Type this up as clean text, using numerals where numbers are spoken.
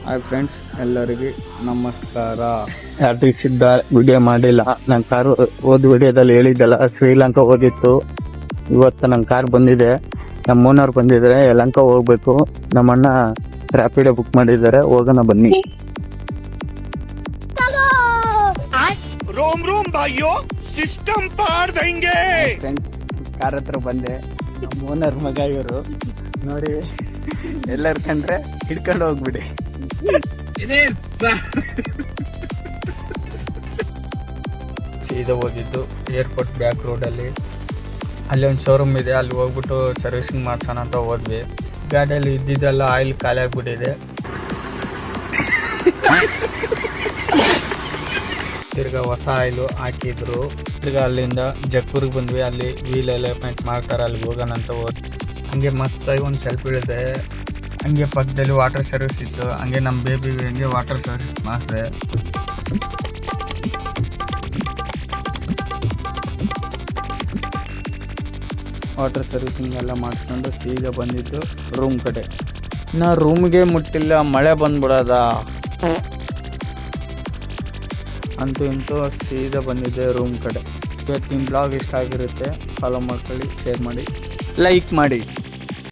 Hi friends, ಎಲ್ಲರಿಗೆ ನಮಸ್ಕಾರ. ಯಾರು ಸಿದ್ಧ ವಿಡಿಯೋ ಮಾಡಿಲ್ಲ. ನನ್ನ ಕಾರು ಓದ್ ವಿಡಿಯೋದಲ್ಲಿ ಹೇಳಿದ್ದಲ್ಲ, ಶ್ರೀಲಂಕಾ ಓದಿತ್ತು. ಇವತ್ತು ನನ್ನ ಕಾರ್ ಬಂದಿದೆ. ನಮ್ಮ ಓನರ್ ಬಂದಿದ್ದಾರೆ. ಯಲಹಂಕ ಹೋಗ್ಬೇಕು. ನಮ್ಮಣ್ಣ ರ್ಯಾಪಿಡೋ ಬುಕ್ ಮಾಡಿದ್ದಾರೆ. ಹೋಗೋಣ ಬನ್ನಿ. रोम रोम भाइयों, सिस्टम पार देंगे. ಫ್ರೆಂಡ್ಸ್, ಕಾರ್ ಹತ್ರ ಬಂದೆ. ನಮ್ಮ ಓನರ್ ಮಗ ಇವರು ನೋಡಿ. ಎಲ್ಲರ ಕಂಡ್ರೆ ಹಿಡ್ಕೊಂಡು ಹೋಗ್ಬಿಡಿ. ಸೀದಾ ಹೋಗಿದ್ದು ಏರ್ಪೋರ್ಟ್ ಬ್ಯಾಕ್ ರೋಡಲ್ಲಿ. ಅಲ್ಲಿ ಒಂದು ಶೋರೂಮ್ ಇದೆ, ಅಲ್ಲಿ ಹೋಗ್ಬಿಟ್ಟು ಸರ್ವಿಸಿಂಗ್ ಮಾಡ್ಸೋಣ ಅಂತ ಹೋದ್ವಿ. ಗಾಡಿಯಲ್ಲಿ ಇದ್ದಿದ್ದೆಲ್ಲ ಆಯಿಲ್ ಖಾಲಿ ಆಗ್ಬಿಟ್ಟಿದೆ. ತಿರ್ಗಾ ಹೊಸ ಆಯಿಲು ಹಾಕಿದ್ರು. ತಿರ್ಗಾ ಅಲ್ಲಿಂದ ಜಕ್ಕೂರಿಗೆ ಬಂದ್ವಿ. ಅಲ್ಲಿ ವೀಲ್ ಅಲೈನ್ಮೆಂಟ್ ಮಾಡ್ತಾರೆ, ಅಲ್ಲಿಗೆ ಹೋಗೋಣ ಅಂತ ಹೋದ್ವಿ. ಹಂಗೆ ಮಸ್ತಾಗಿ ಒಂದು ಸೆಲ್ಫಿ ಇಳಿದೆ. ಹಂಗೆ ಪಕ್ಕದಲ್ಲಿ ವಾಟರ್ ಸರ್ವಿಸ್ ಇತ್ತು. ಹಂಗೆ ನಮ್ಮ ಬೇಬಿಗೆ ಹಂಗೆ ವಾಟರ್ ಸರ್ವಿಸ್ ಮಾಡಿದೆ. ವಾಟರ್ ಸರ್ವಿಸಿಂಗ್ ಎಲ್ಲ ಮಾಡಿಸ್ಕೊಂಡು ಸೀದಾ ಬಂದಿದ್ದು ರೂಮ್ ಕಡೆ. ನಾ ರೂಮ್ಗೆ ಮುಟ್ಟಿಲ್ಲ, ಮಳೆ ಬಂದ್ಬಿಡೋದ. ಅಂತೂ ಇಂತೂ ಸೀದಾ ಬಂದಿದ್ದೆ ರೂಮ್ ಕಡೆ. ಇವತ್ತಿನ ಬ್ಲಾಗ್ ಇಷ್ಟ ಆಗಿರುತ್ತೆ. ಫಾಲೋ ಮಾಡ್ಕೊಳ್ಳಿ, ಶೇರ್ ಮಾಡಿ, ಲೈಕ್ ಮಾಡಿ.